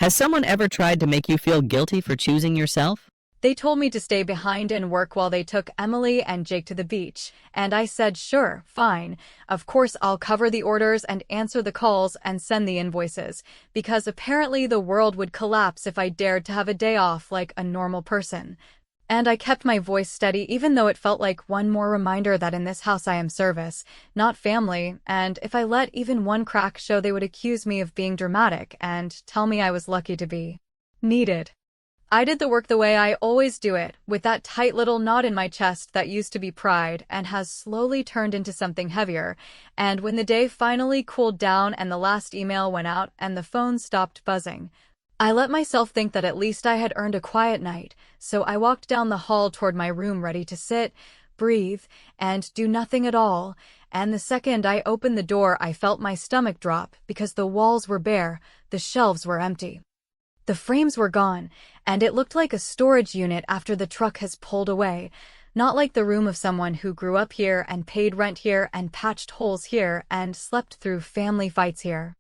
Has someone ever tried to make you feel guilty for choosing yourself? They told me to stay behind and work while they took Emily and Jake to the beach, and I said sure, fine. Of course I'll cover the orders and answer the calls and send the invoices, because apparently the world would collapse if I dared to have a day off like a normal person. And I kept my voice steady even though it felt like one more reminder that in this house I am service, not family, and if I let even one crack show they would accuse me of being dramatic and tell me I was lucky to be needed. I did the work the way I always do it, with that tight little knot in my chest that used to be pride and has slowly turned into something heavier, and when the day finally cooled down and the last email went out and the phone stopped buzzing, I let myself think that at least I had earned a quiet night, so I walked down the hall toward my room ready to sit, breathe, and do nothing at all, and the second I opened the door I felt my stomach drop because the walls were bare, the shelves were empty. The frames were gone, and it looked like a storage unit after the truck has pulled away, not like the room of someone who grew up here and paid rent here and patched holes here and slept through family fights here.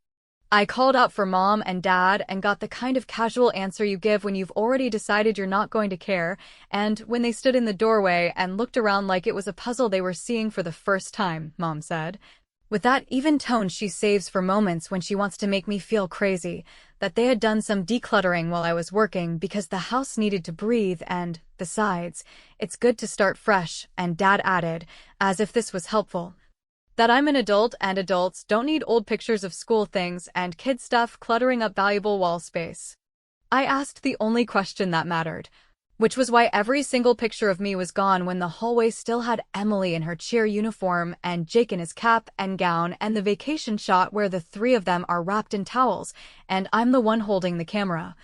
I called out for mom and dad and got the kind of casual answer you give when you've already decided you're not going to care, and when they stood in the doorway and looked around like it was a puzzle they were seeing for the first time, Mom said. With that even tone she saves for moments when she wants to make me feel crazy, that they had done some decluttering while I was working because the house needed to breathe and, besides, it's good to start fresh, and Dad added, as if this was helpful, that I'm an adult and adults don't need old pictures of school things and kid stuff cluttering up valuable wall space. I asked the only question that mattered, which was why every single picture of me was gone when the hallway still had Emily in her cheer uniform and Jake in his cap and gown and the vacation shot where the three of them are wrapped in towels, and I'm the one holding the camera.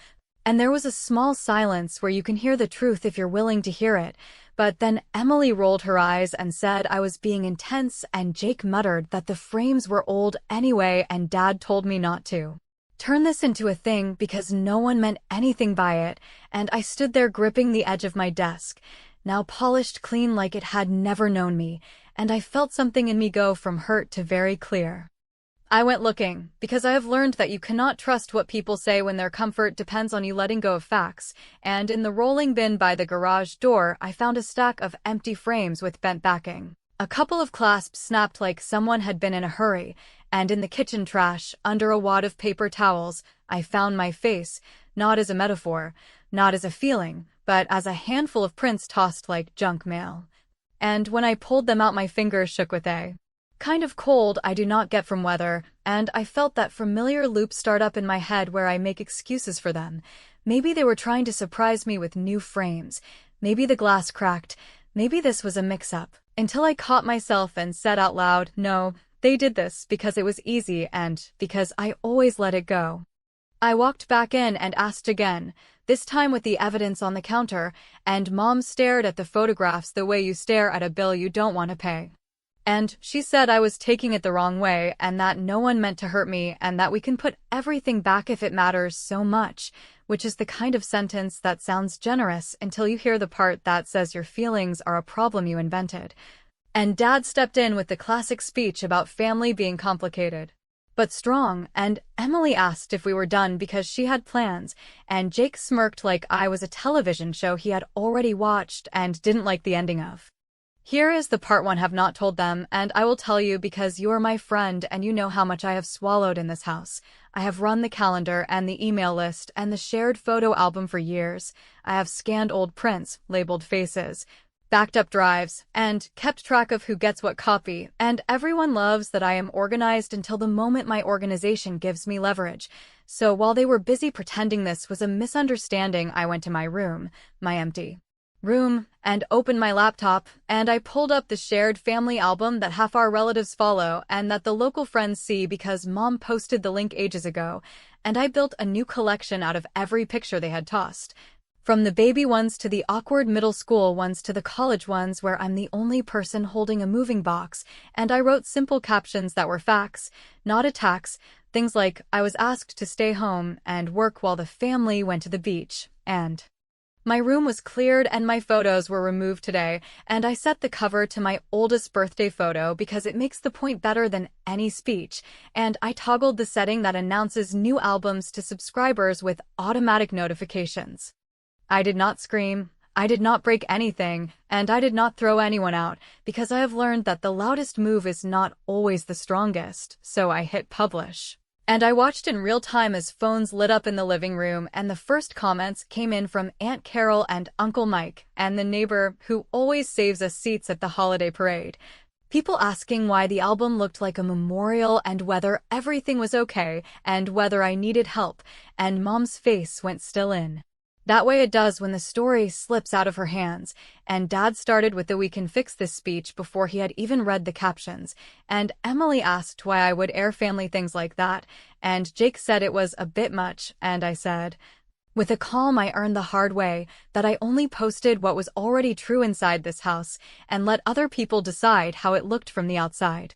And there was a small silence where you can hear the truth if you're willing to hear it, but then Emily rolled her eyes and said I was being intense, and Jake muttered that the frames were old anyway and Dad told me not to turn this into a thing because no one meant anything by it, and I stood there gripping the edge of my desk, now polished clean like it had never known me, and I felt something in me go from hurt to very clear. I went looking, because I have learned that you cannot trust what people say when their comfort depends on you letting go of facts, and in the rolling bin by the garage door I found a stack of empty frames with bent backing. A couple of clasps snapped like someone had been in a hurry, and in the kitchen trash, under a wad of paper towels, I found my face, not as a metaphor, not as a feeling, but as a handful of prints tossed like junk mail. And when I pulled them out my fingers shook with a kind of cold I do not get from weather, and I felt that familiar loop start up in my head where I make excuses for them. Maybe they were trying to surprise me with new frames, maybe the glass cracked, maybe this was a mix-up, until I caught myself and said out loud, no, they did this because it was easy and because I always let it go. I walked back in and asked again, this time with the evidence on the counter, and Mom stared at the photographs the way you stare at a bill you don't want to pay. And she said I was taking it the wrong way and that no one meant to hurt me and that we can put everything back if it matters so much, which is the kind of sentence that sounds generous until you hear the part that says your feelings are a problem you invented. And Dad stepped in with the classic speech about family being complicated but strong, and Emily asked if we were done because she had plans, and Jake smirked like I was a television show he had already watched and didn't like the ending of. Here is the part one have not told them, and I will tell you because you are my friend and you know how much I have swallowed in this house. I have run the calendar and the email list and the shared photo album for years. I have scanned old prints, labeled faces, backed up drives, and kept track of who gets what copy, and everyone loves that I am organized until the moment my organization gives me leverage. So while they were busy pretending this was a misunderstanding, I went to my room, my empty room, and opened my laptop, and I pulled up the shared family album that half our relatives follow and that the local friends see because Mom posted the link ages ago, and I built a new collection out of every picture they had tossed. From the baby ones to the awkward middle school ones to the college ones where I'm the only person holding a moving box, and I wrote simple captions that were facts, not attacks, things like I was asked to stay home and work while the family went to the beach, and My room was cleared and my photos were removed today, and I set the cover to my oldest birthday photo because it makes the point better than any speech, and I toggled the setting that announces new albums to subscribers with automatic notifications. I did not scream, I did not break anything, and I did not throw anyone out, because I have learned that the loudest move is not always the strongest, so I hit publish. And I watched in real time as phones lit up in the living room, and the first comments came in from Aunt Carol and Uncle Mike, and the neighbor who always saves us seats at the holiday parade. People asking why the album looked like a memorial and whether everything was okay and whether I needed help, and Mom's face went still in. That way it does when the story slips out of her hands, and Dad started with the "we can fix this" speech before he had even read the captions, and Emily asked why I would air family things like that, and Jake said it was a bit much, and I said, with a calm I earned the hard way, that I only posted what was already true inside this house, and let other people decide how it looked from the outside.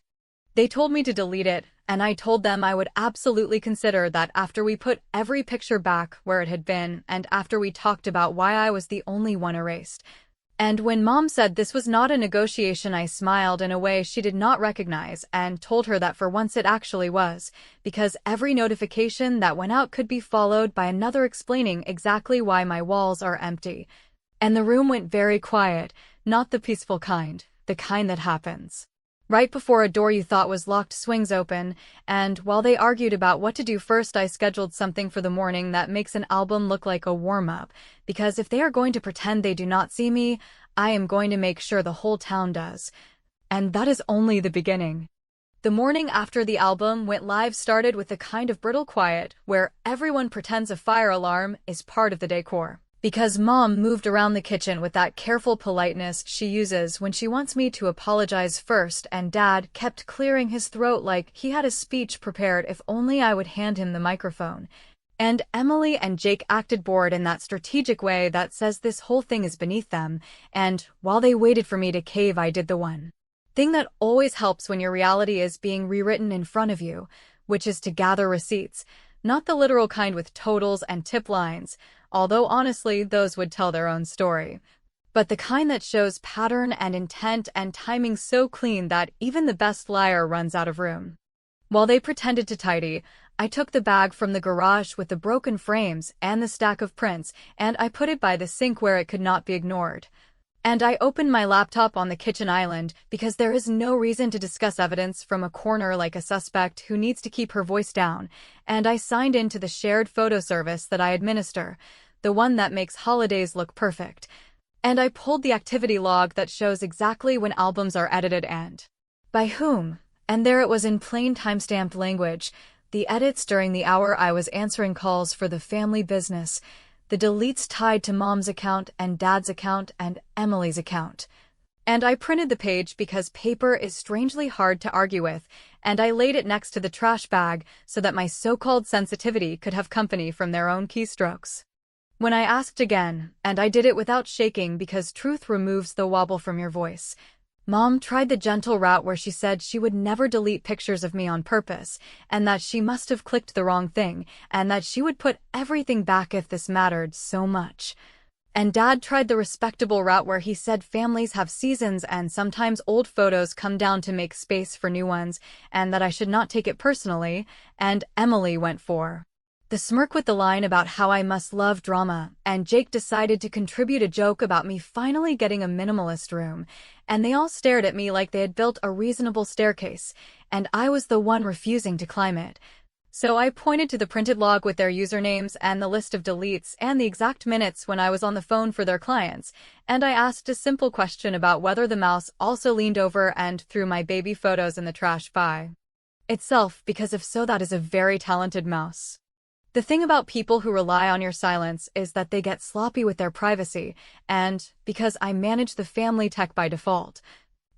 They told me to delete it, and I told them I would absolutely consider that after we put every picture back where it had been, and after we talked about why I was the only one erased. And when Mom said this was not a negotiation, I smiled in a way she did not recognize and told her that for once it actually was, because every notification that went out could be followed by another explaining exactly why my walls are empty. And the room went very quiet, not the peaceful kind, the kind that happens right before a door you thought was locked swings open, and while they argued about what to do first, I scheduled something for the morning that makes an album look like a warm-up, because if they are going to pretend they do not see me, I am going to make sure the whole town does. And that is only the beginning. The morning after the album went live started with a kind of brittle quiet, where everyone pretends a fire alarm is part of the decor. Because Mom moved around the kitchen with that careful politeness she uses when she wants me to apologize first, and Dad kept clearing his throat like he had a speech prepared if only I would hand him the microphone. And Emily and Jake acted bored in that strategic way that says this whole thing is beneath them, and while they waited for me to cave, I did the one thing that always helps when your reality is being rewritten in front of you, which is to gather receipts, not the literal kind with totals and tip lines, although honestly those would tell their own story, but the kind that shows pattern and intent and timing so clean that even the best liar runs out of room. While they pretended to tidy, I took the bag from the garage with the broken frames and the stack of prints, and I put it by the sink where it could not be ignored. And I opened my laptop on the kitchen island because there is no reason to discuss evidence from a corner like a suspect who needs to keep her voice down, and I signed into the shared photo service that I administer, the one that makes holidays look perfect. And I pulled the activity log that shows exactly when albums are edited and by whom, and there it was in plain timestamped language, the edits during the hour I was answering calls for the family business, the deletes tied to Mom's account and Dad's account and Emily's account. And I printed the page because paper is strangely hard to argue with, and I laid it next to the trash bag so that my so-called sensitivity could have company from their own keystrokes. When I asked again, and I did it without shaking because truth removes the wobble from your voice, Mom tried the gentle route where she said she would never delete pictures of me on purpose, and that she must have clicked the wrong thing, and that she would put everything back if this mattered so much. And Dad tried the respectable route where he said families have seasons and sometimes old photos come down to make space for new ones, and that I should not take it personally, and Emily went for the smirk with the line about how I must love drama, and Jake decided to contribute a joke about me finally getting a minimalist room, and they all stared at me like they had built a reasonable staircase, and I was the one refusing to climb it. So I pointed to the printed log with their usernames and the list of deletes and the exact minutes when I was on the phone for their clients, and I asked a simple question about whether the mouse also leaned over and threw my baby photos in the trash by itself, because if so, that is a very talented mouse. The thing about people who rely on your silence is that they get sloppy with their privacy, and because I manage the family tech by default,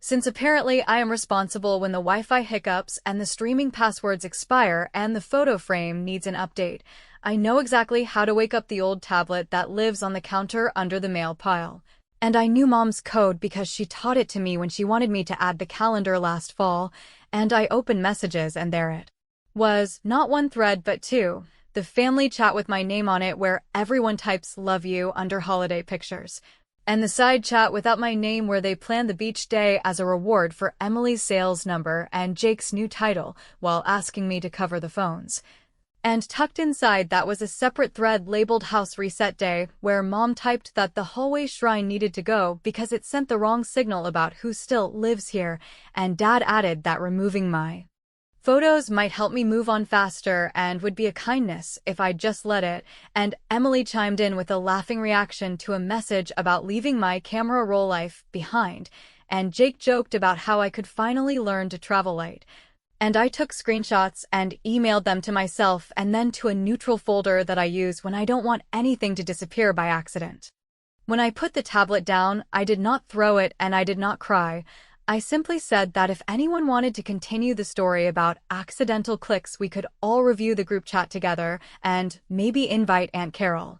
since apparently I am responsible when the Wi-Fi hiccups and the streaming passwords expire and the photo frame needs an update, I know exactly how to wake up the old tablet that lives on the counter under the mail pile. And I knew Mom's code because she taught it to me when she wanted me to add the calendar last fall, and I opened messages and there it was, not one thread but two. the family chat with my name on it where everyone types "love you" under holiday pictures, and the side chat without my name where they plan the beach day as a reward for Emily's sales number and Jake's new title while asking me to cover the phones. And tucked inside that was a separate thread labeled House Reset Day, where Mom typed that the hallway shrine needed to go because it sent the wrong signal about who still lives here, and Dad added that removing my photos might help me move on faster and would be a kindness if I just let it, and Emily chimed in with a laughing reaction to a message about leaving my camera roll life behind, and Jake joked about how I could finally learn to travel light. And I took screenshots and emailed them to myself and then to a neutral folder that I use when I don't want anything to disappear by accident. When I put the tablet down, I did not throw it and I did not cry. I simply said that if anyone wanted to continue the story about accidental clicks, we could all review the group chat together and maybe invite Aunt Carol,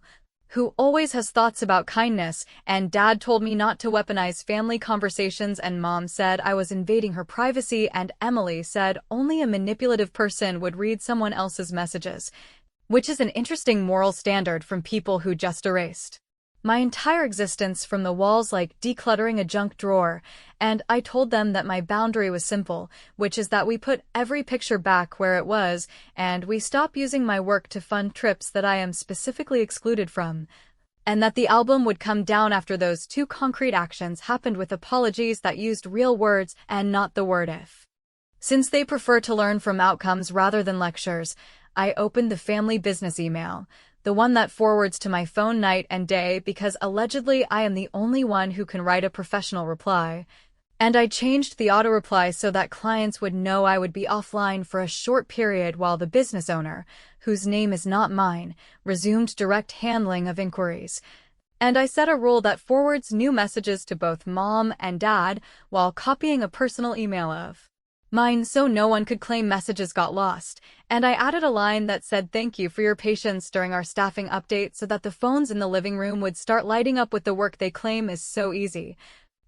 who always has thoughts about kindness, and Dad told me not to weaponize family conversations, and Mom said I was invading her privacy, and Emily said only a manipulative person would read someone else's messages, which is an interesting moral standard from people who just erased my entire existence from the walls like decluttering a junk drawer, and I told them that my boundary was simple, which is that we put every picture back where it was, and we stop using my work to fund trips that I am specifically excluded from, and that the album would come down after those two concrete actions happened with apologies that used real words and not the word if. Since they prefer to learn from outcomes rather than lectures, I opened the family business email, the one that forwards to my phone night and day because allegedly I am the only one who can write a professional reply. And I changed the auto-reply so that clients would know I would be offline for a short period while the business owner, whose name is not mine, resumed direct handling of inquiries. And I set a rule that forwards new messages to both Mom and Dad while copying a personal email of mine so no one could claim messages got lost, and I added a line that said thank you for your patience during our staffing update so that the phones in the living room would start lighting up with the work they claim is so easy.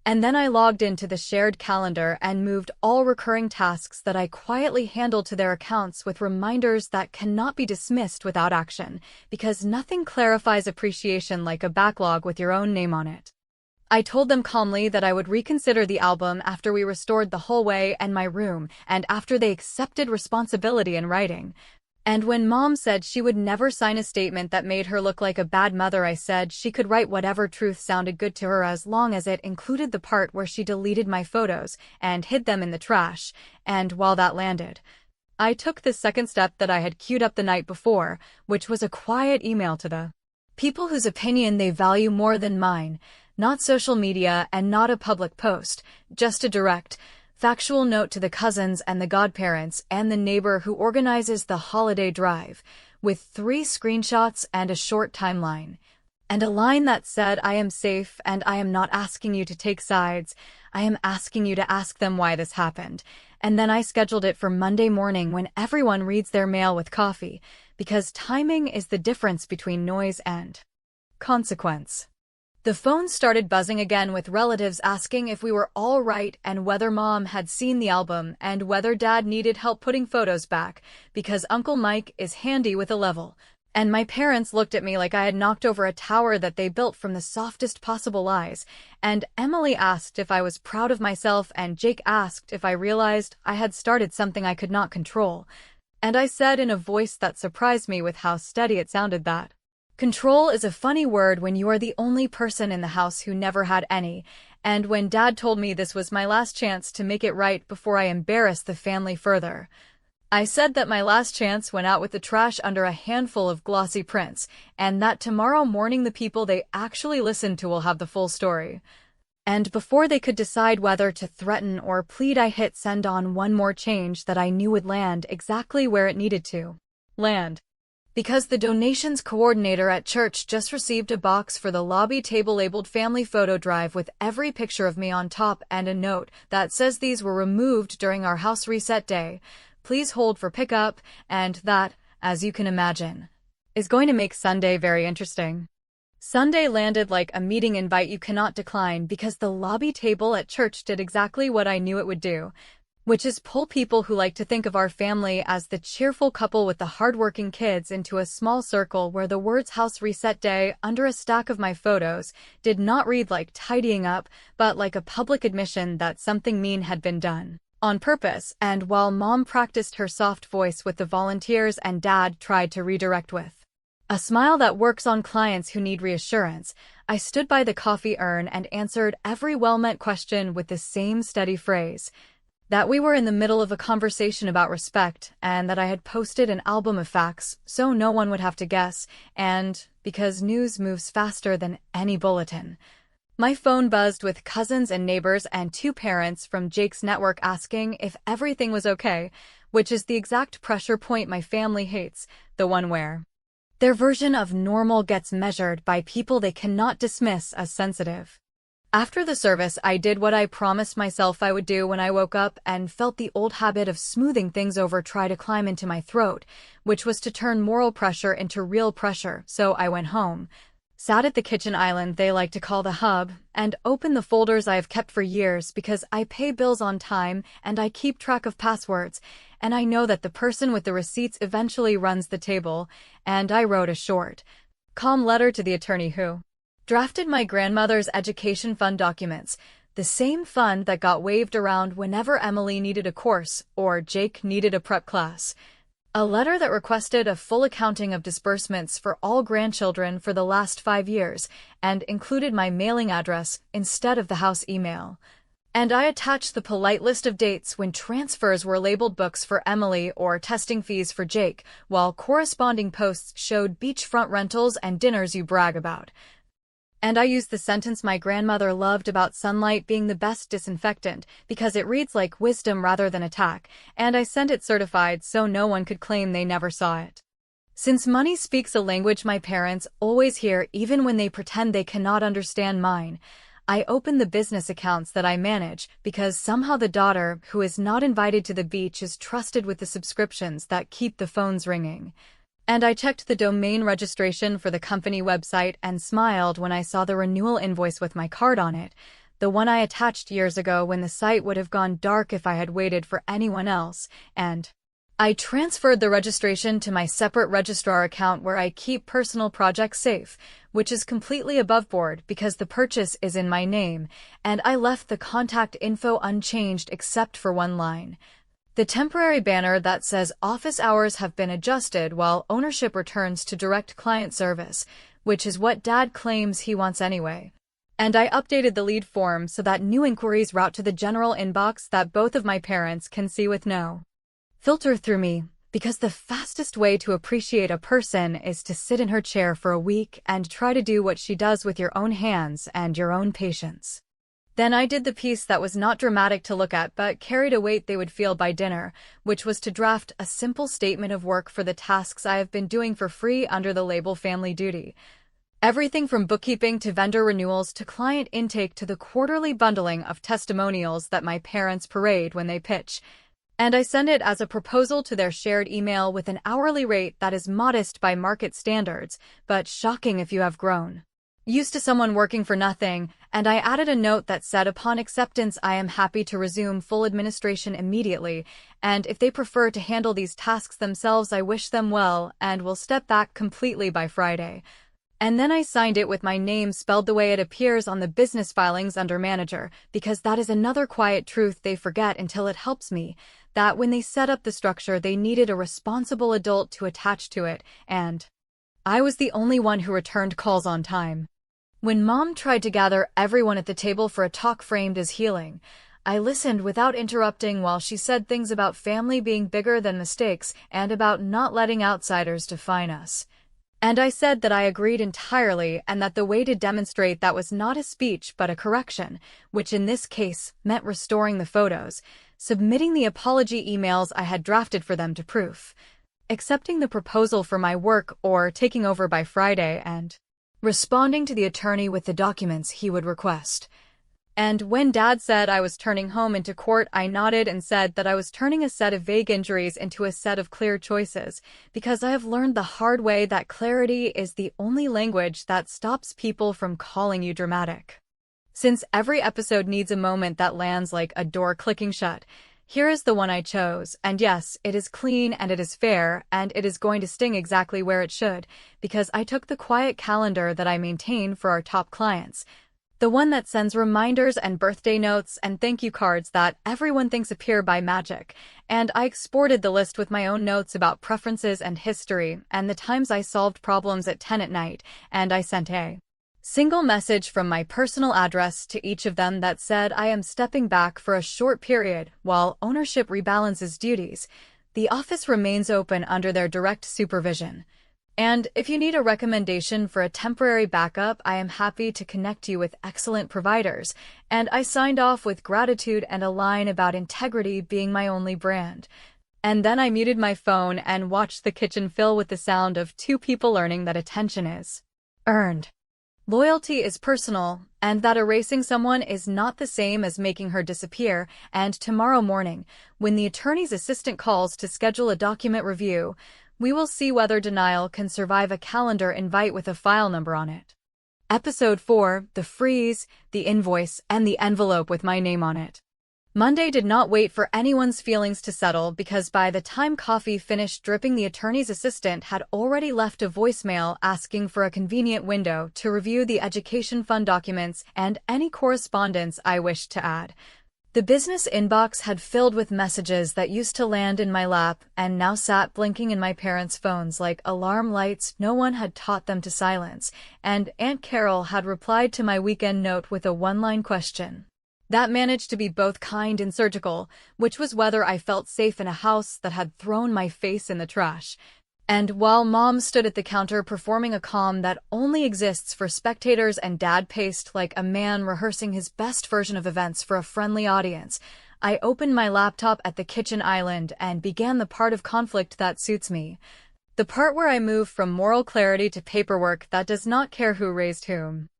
And then I logged into the shared calendar and moved all recurring tasks that I quietly handled to their accounts with reminders that cannot be dismissed without action, because nothing clarifies appreciation like a backlog with your own name on it. I told them calmly that I would reconsider the album after we restored the hallway and my room, and after they accepted responsibility in writing. And when Mom said she would never sign a statement that made her look like a bad mother, I said she could write whatever truth sounded good to her as long as it included the part where she deleted my photos and hid them in the trash. And while that landed, I took the second step that I had queued up the night before, which was a quiet email to the people whose opinion they value more than mine. Not social media and not a public post, just a direct, factual note to the cousins and the godparents and the neighbor who organizes the holiday drive, with 3 screenshots and a short timeline. And a line that said, I am safe and I am not asking you to take sides, I am asking you to ask them why this happened. And then I scheduled it for Monday morning when everyone reads their mail with coffee, because timing is the difference between noise and consequence. The phone started buzzing again with relatives asking if we were all right and whether Mom had seen the album and whether Dad needed help putting photos back, because Uncle Mike is handy with a level. And my parents looked at me like I had knocked over a tower that they built from the softest possible lies, and Emily asked if I was proud of myself, and Jake asked if I realized I had started something I could not control. And I said in a voice that surprised me with how steady it sounded that control is a funny word when you are the only person in the house who never had any, and when Dad told me this was my last chance to make it right before I embarrassed the family further, I said that my last chance went out with the trash under a handful of glossy prints, and that tomorrow morning the people they actually listened to will have the full story. And before they could decide whether to threaten or plead, I hit send on one more change that I knew would land exactly where it needed to land. Because the donations coordinator at church just received a box for the lobby table labeled Family Photo Drive with every picture of me on top and a note that says these were removed during our house reset day. Please hold for pickup, and that, as you can imagine, is going to make Sunday very interesting. Sunday landed like a meeting invite you cannot decline because the lobby table at church did exactly what I knew it would do. which is pull people who like to think of our family as the cheerful couple with the hardworking kids into a small circle where the words house reset day under a stack of my photos did not read like tidying up, but like a public admission that something mean had been done on purpose. And while Mom practiced her soft voice with the volunteers and Dad tried to redirect with a smile that works on clients who need reassurance, I stood by the coffee urn and answered every well-meant question with the same steady phrase: that we were in the middle of a conversation about respect, and that I had posted an album of facts so no one would have to guess, and because news moves faster than any bulletin. My phone buzzed with cousins and neighbors and 2 parents from Jake's network asking if everything was okay, which is the exact pressure point my family hates, the one where their version of normal gets measured by people they cannot dismiss as sensitive. After the service, I did what I promised myself I would do when I woke up and felt the old habit of smoothing things over try to climb into my throat, which was to turn moral pressure into real pressure. So I went home, sat at the kitchen island they like to call the hub, and opened the folders I have kept for years because I pay bills on time and I keep track of passwords, and I know that the person with the receipts eventually runs the table, and I wrote a short, calm letter to the attorney who drafted my grandmother's education fund documents, the same fund that got waved around whenever Emily needed a course or Jake needed a prep class. A letter that requested a full accounting of disbursements for all grandchildren for the last 5 years and included my mailing address instead of the house email. And I attached the polite list of dates when transfers were labeled books for Emily or testing fees for Jake, while corresponding posts showed beachfront rentals and dinners you brag about. And I used the sentence my grandmother loved about sunlight being the best disinfectant because it reads like wisdom rather than attack, and I sent it certified so no one could claim they never saw it. Since money speaks a language my parents always hear even when they pretend they cannot understand mine, I opened the business accounts that I manage because somehow the daughter who is not invited to the beach is trusted with the subscriptions that keep the phones ringing. And I checked the domain registration for the company website and smiled when I saw the renewal invoice with my card on it, the one I attached years ago when the site would have gone dark if I had waited for anyone else, and I transferred the registration to my separate registrar account where I keep personal projects safe, which is completely above board because the purchase is in my name, and I left the contact info unchanged except for one line: the temporary banner that says office hours have been adjusted while ownership returns to direct client service, which is what Dad claims he wants anyway. And I updated the lead form so that new inquiries route to the general inbox that both of my parents can see with no filter through me, because the fastest way to appreciate a person is to sit in her chair for a week and try to do what she does with your own hands and your own patience. Then I did the piece that was not dramatic to look at but carried a weight they would feel by dinner, which was to draft a simple statement of work for the tasks I have been doing for free under the label family duty. Everything from bookkeeping to vendor renewals to client intake to the quarterly bundling of testimonials that my parents parade when they pitch. And I send it as a proposal to their shared email with an hourly rate that is modest by market standards, but shocking if you have grown used to someone working for nothing, and I added a note that said upon acceptance I am happy to resume full administration immediately, and if they prefer to handle these tasks themselves I wish them well and will step back completely by Friday. And then I signed it with my name spelled the way it appears on the business filings under manager, because that is another quiet truth they forget until it helps me, that when they set up the structure they needed a responsible adult to attach to it, and I was the only one who returned calls on time. When Mom tried to gather everyone at the table for a talk framed as healing, I listened without interrupting while she said things about family being bigger than mistakes and about not letting outsiders define us. And I said that I agreed entirely and that the way to demonstrate that was not a speech but a correction, which in this case meant restoring the photos, submitting the apology emails I had drafted for them to proof, accepting the proposal for my work or taking over by Friday, and responding to the attorney with the documents he would request. And when Dad said I was turning home into court, I nodded and said that I was turning a set of vague injuries into a set of clear choices, because I have learned the hard way that clarity is the only language that stops people from calling you dramatic. Since every episode needs a moment that lands like a door clicking shut, Here is the one I chose, and yes, it is clean and it is fair, and it is going to sting exactly where it should, because I took the quiet calendar that I maintain for our top clients. The one that sends reminders and birthday notes and thank you cards that everyone thinks appear by magic. And I exported the list with my own notes about preferences and history, and the times I solved problems at 10 at night, and I sent a single message from my personal address to each of them that said I am stepping back for a short period while ownership rebalances duties. The office remains open under their direct supervision. And if you need a recommendation for a temporary backup, I am happy to connect you with excellent providers. And I signed off with gratitude and a line about integrity being my only brand. And then I muted my phone and watched the kitchen fill with the sound of two people learning that attention is earned. Loyalty is personal, and that erasing someone is not the same as making her disappear. And tomorrow morning, when the attorney's assistant calls to schedule a document review, we will see whether denial can survive a calendar invite with a file number on it. Episode 4, The Freeze, the Invoice, and the Envelope with my name on it. Monday did not wait for anyone's feelings to settle because by the time coffee finished dripping, the attorney's assistant had already left a voicemail asking for a convenient window to review the education fund documents and any correspondence I wished to add. The business inbox had filled with messages that used to land in my lap and now sat blinking in my parents' phones like alarm lights no one had taught them to silence, and Aunt Carol had replied to my weekend note with a one-line question that managed to be both kind and surgical, which was whether I felt safe in a house that had thrown my face in the trash. And while Mom stood at the counter performing a calm that only exists for spectators and Dad paced like a man rehearsing his best version of events for a friendly audience, I opened my laptop at the kitchen island and began the part of conflict that suits me. The part where I move from moral clarity to paperwork that does not care who raised whom.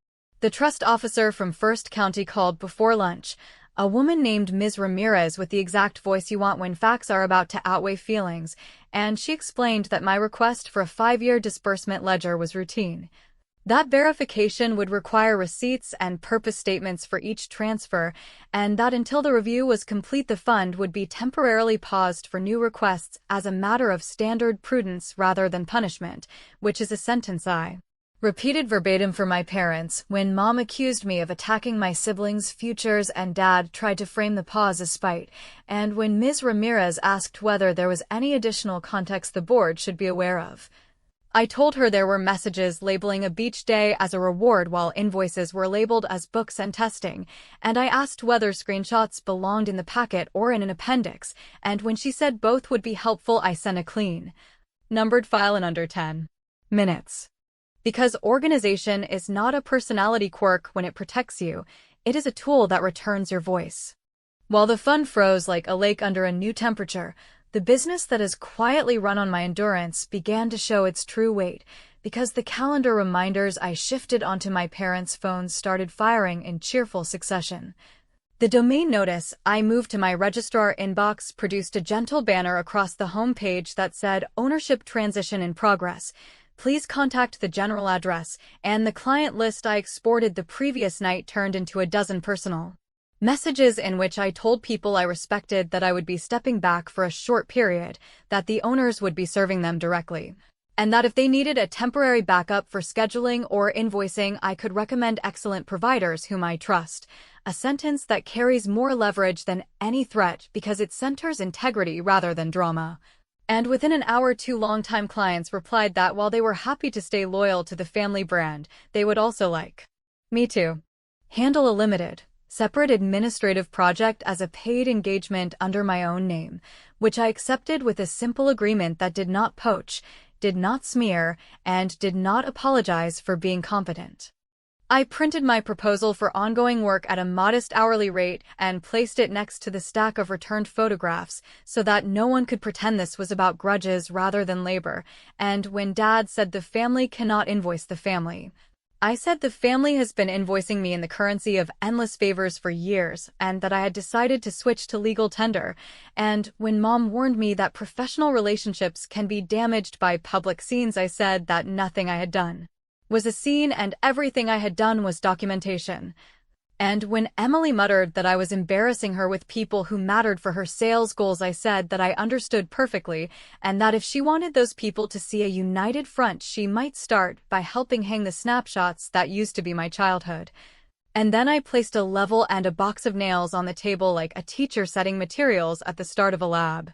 The trust officer from First County called before lunch, a woman named Ms. Ramirez with the exact voice you want when facts are about to outweigh feelings, and she explained that my request for a 5-year disbursement ledger was routine. That verification would require receipts and purpose statements for each transfer, and that until the review was complete the fund would be temporarily paused for new requests as a matter of standard prudence rather than punishment, which is a sentence I repeated verbatim for my parents when Mom accused me of attacking my siblings' futures and Dad tried to frame the pause as spite, and when Ms. Ramirez asked whether there was any additional context the board should be aware of. I told her there were messages labeling a beach day as a reward while invoices were labeled as books and testing, and I asked whether screenshots belonged in the packet or in an appendix, and when she said both would be helpful I sent a clean, numbered file in under 10 minutes. Because organization is not a personality quirk when it protects you, it is a tool that returns your voice. While the fund froze like a lake under a new temperature, the business that has quietly run on my endurance began to show its true weight, because the calendar reminders I shifted onto my parents' phones started firing in cheerful succession. The domain notice I moved to my registrar inbox produced a gentle banner across the home page that said ownership transition in progress. Please contact the general address, and the client list I exported the previous night turned into a dozen personal messages in which I told people I respected that I would be stepping back for a short period, that the owners would be serving them directly, and that if they needed a temporary backup for scheduling or invoicing, I could recommend excellent providers whom I trust, a sentence that carries more leverage than any threat because it centers integrity rather than drama. And within an hour, 2 longtime clients replied that while they were happy to stay loyal to the family brand, they would also like me to handle a limited, separate administrative project as a paid engagement under my own name, which I accepted with a simple agreement that did not poach, did not smear, and did not apologize for being competent. I printed my proposal for ongoing work at a modest hourly rate and placed it next to the stack of returned photographs so that no one could pretend this was about grudges rather than labor. And when Dad said the family cannot invoice the family, I said the family has been invoicing me in the currency of endless favors for years and that I had decided to switch to legal tender. And when Mom warned me that professional relationships can be damaged by public scenes, I said that nothing I had done was a scene and everything I had done was documentation. And when Emily muttered that I was embarrassing her with people who mattered for her sales goals, I said that I understood perfectly, and that if she wanted those people to see a united front, she might start by helping hang the snapshots that used to be my childhood. And then I placed a level and a box of nails on the table like a teacher setting materials at the start of a lab.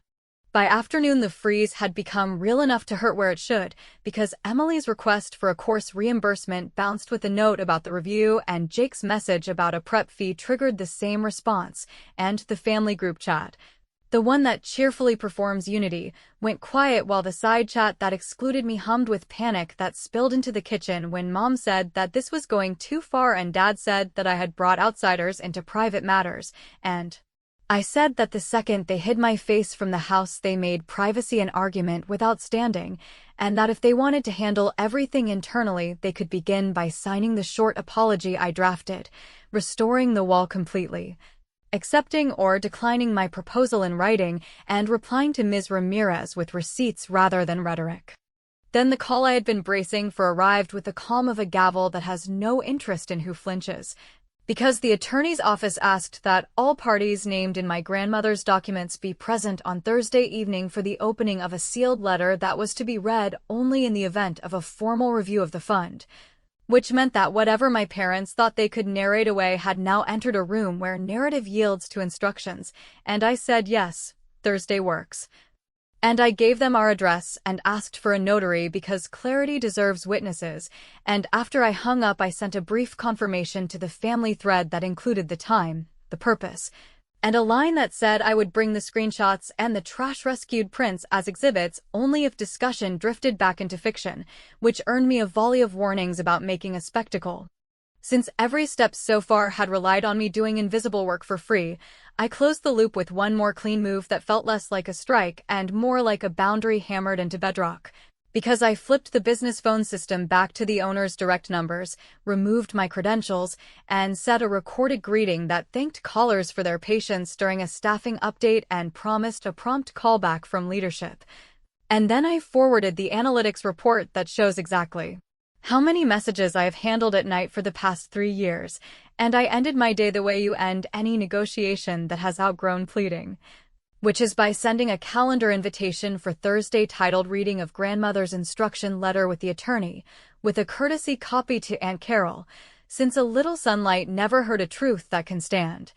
By afternoon, the freeze had become real enough to hurt where it should, because Emily's request for a course reimbursement bounced with a note about the review, and Jake's message about a prep fee triggered the same response, and the family group chat, the one that cheerfully performs Unity, went quiet while the side chat that excluded me hummed with panic that spilled into the kitchen when Mom said that this was going too far and Dad said that I had brought outsiders into private matters, and I said that the second they hid my face from the house they made privacy an argument without standing, and that if they wanted to handle everything internally they could begin by signing the short apology I drafted, restoring the wall completely, accepting or declining my proposal in writing, and replying to Ms. Ramirez with receipts rather than rhetoric. Then the call I had been bracing for arrived with the calm of a gavel that has no interest in who flinches, because the attorney's office asked that all parties named in my grandmother's documents be present on Thursday evening for the opening of a sealed letter that was to be read only in the event of a formal review of the fund, which meant that whatever my parents thought they could narrate away had now entered a room where narrative yields to instructions, and I said yes, Thursday works. And I gave them our address and asked for a notary because clarity deserves witnesses, and after I hung up I sent a brief confirmation to the family thread that included the time, the purpose, and a line that said I would bring the screenshots and the trash-rescued prints as exhibits only if discussion drifted back into fiction, which earned me a volley of warnings about making a spectacle. Since every step so far had relied on me doing invisible work for free, I closed the loop with one more clean move that felt less like a strike and more like a boundary hammered into bedrock, because I flipped the business phone system back to the owner's direct numbers, removed my credentials, and set a recorded greeting that thanked callers for their patience during a staffing update and promised a prompt callback from leadership. And then I forwarded the analytics report that shows exactly how many messages I have handled at night for the past 3 years, and I ended my day the way you end any negotiation that has outgrown pleading, which is by sending a calendar invitation for Thursday titled Reading of Grandmother's Instruction Letter with the Attorney, with a courtesy copy to Aunt Carol, since a little sunlight never hurt a truth that can stand.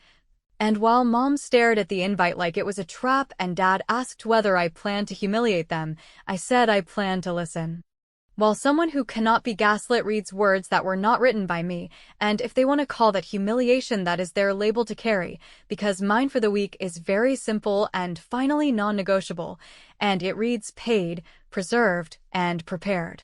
And while Mom stared at the invite like it was a trap and Dad asked whether I planned to humiliate them, I said I planned to listen. While someone who cannot be gaslit reads words that were not written by me, and if they want to call that humiliation, that is their label to carry, because mine for the week is very simple and finally non-negotiable, and it reads paid, preserved, and prepared.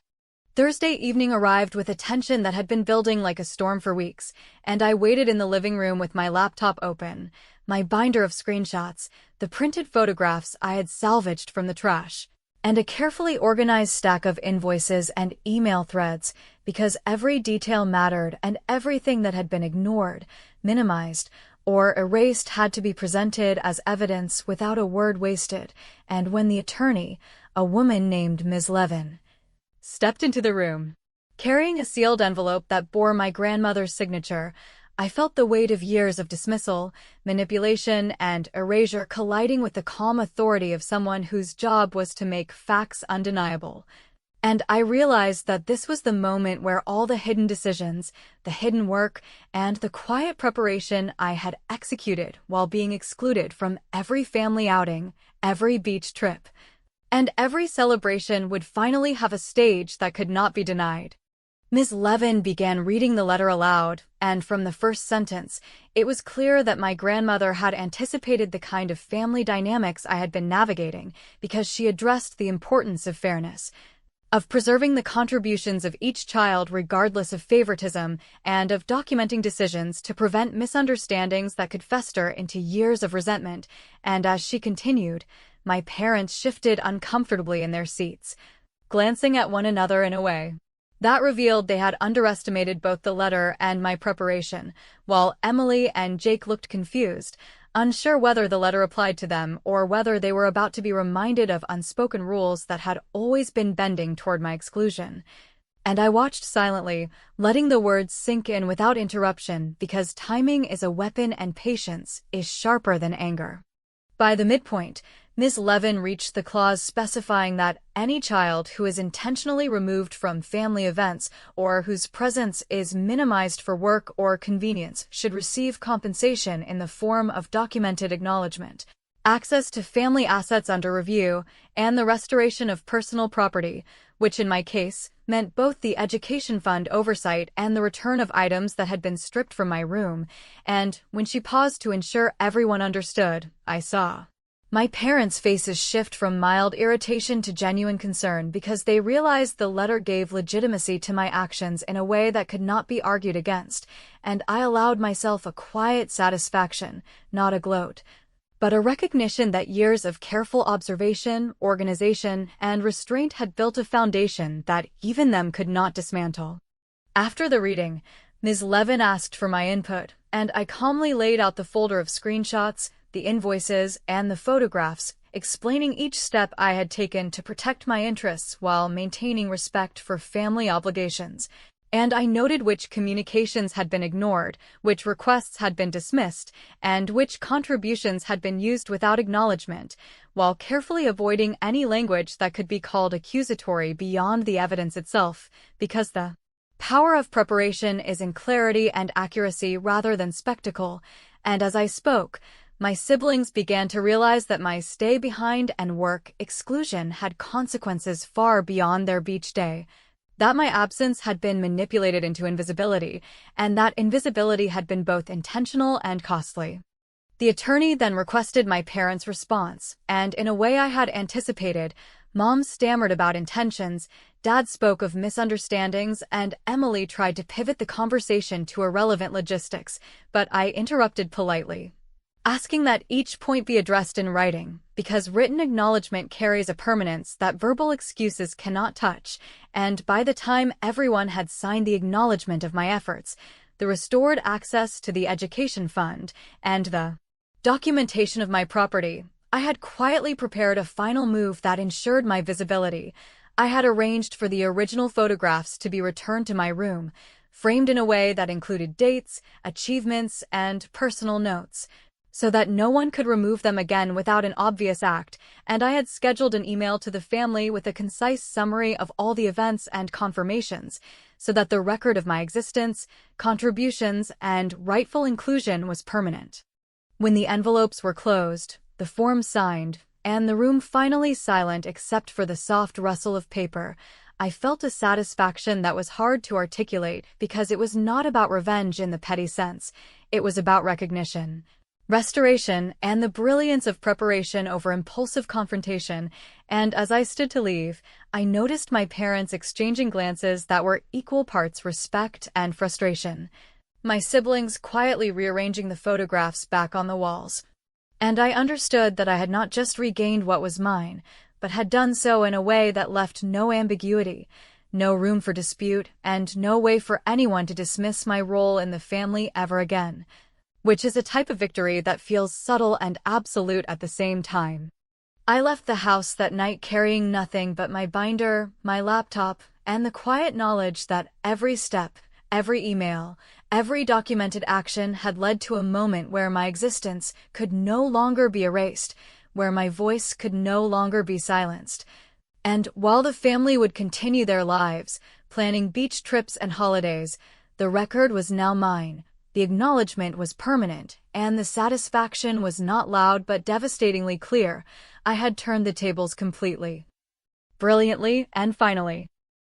Thursday evening arrived with a tension that had been building like a storm for weeks, and I waited in the living room with my laptop open, my binder of screenshots, the printed photographs I had salvaged from the trash, and a carefully organized stack of invoices and email threads, because every detail mattered and everything that had been ignored, minimized, or erased had to be presented as evidence without a word wasted. And when the attorney, a woman named Ms. Levin, stepped into the room, carrying a sealed envelope that bore my grandmother's signature, I felt the weight of years of dismissal, manipulation, and erasure colliding with the calm authority of someone whose job was to make facts undeniable. And I realized that this was the moment where all the hidden decisions, the hidden work, and the quiet preparation I had executed while being excluded from every family outing, every beach trip, and every celebration would finally have a stage that could not be denied. Ms. Levin began reading the letter aloud, and from the first sentence, it was clear that my grandmother had anticipated the kind of family dynamics I had been navigating, because she addressed the importance of fairness, of preserving the contributions of each child regardless of favoritism, and of documenting decisions to prevent misunderstandings that could fester into years of resentment. And as she continued, my parents shifted uncomfortably in their seats, glancing at one another in a way that revealed they had underestimated both the letter and my preparation, while Emily and Jake looked confused, unsure whether the letter applied to them or whether they were about to be reminded of unspoken rules that had always been bending toward my exclusion. And I watched silently, letting the words sink in without interruption because timing is a weapon and patience is sharper than anger. By the midpoint, Ms. Levin reached the clause specifying that any child who is intentionally removed from family events or whose presence is minimized for work or convenience should receive compensation in the form of documented acknowledgement, access to family assets under review, and the restoration of personal property, which in my case meant both the education fund oversight and the return of items that had been stripped from my room. And when she paused to ensure everyone understood, I saw my parents' faces shift from mild irritation to genuine concern because they realized the letter gave legitimacy to my actions in a way that could not be argued against, and I allowed myself a quiet satisfaction, not a gloat, but a recognition that years of careful observation, organization, and restraint had built a foundation that even them could not dismantle. After the reading, Ms. Levin asked for my input, and I calmly laid out the folder of screenshots, the invoices, and the photographs, explaining each step I had taken to protect my interests while maintaining respect for family obligations. And I noted which communications had been ignored, which requests had been dismissed, and which contributions had been used without acknowledgement, while carefully avoiding any language that could be called accusatory beyond the evidence itself, because the power of preparation is in clarity and accuracy rather than spectacle. And as I spoke, my siblings began to realize that my stay behind and work exclusion had consequences far beyond their beach day, that my absence had been manipulated into invisibility, and that invisibility had been both intentional and costly. The attorney then requested my parents' response, and in a way I had anticipated, Mom stammered about intentions, Dad spoke of misunderstandings, and Emily tried to pivot the conversation to irrelevant logistics, but I interrupted politely, asking that each point be addressed in writing, because written acknowledgement carries a permanence that verbal excuses cannot touch, and by the time everyone had signed the acknowledgement of my efforts, the restored access to the education fund, and the documentation of my property, I had quietly prepared a final move that ensured my visibility. I had arranged for the original photographs to be returned to my room, framed in a way that included dates, achievements, and personal notes, so that no one could remove them again without an obvious act, and I had scheduled an email to the family with a concise summary of all the events and confirmations, so that the record of my existence, contributions, and rightful inclusion was permanent. When the envelopes were closed, the form signed, and the room finally silent except for the soft rustle of paper, I felt a satisfaction that was hard to articulate because it was not about revenge in the petty sense, it was about recognition, restoration, and the brilliance of preparation over impulsive confrontation, and as I stood to leave, I noticed my parents exchanging glances that were equal parts respect and frustration, my siblings quietly rearranging the photographs back on the walls. And I understood that I had not just regained what was mine, but had done so in a way that left no ambiguity, no room for dispute, and no way for anyone to dismiss my role in the family ever again, which is a type of victory that feels subtle and absolute at the same time. I left the house that night carrying nothing but my binder, my laptop, and the quiet knowledge that every step, every email, every documented action had led to a moment where my existence could no longer be erased, where my voice could no longer be silenced. And while the family would continue their lives, planning beach trips and holidays, the record was now mine. The acknowledgement was permanent, and the satisfaction was not loud but devastatingly clear. I had turned the tables completely, brilliantly, and finally.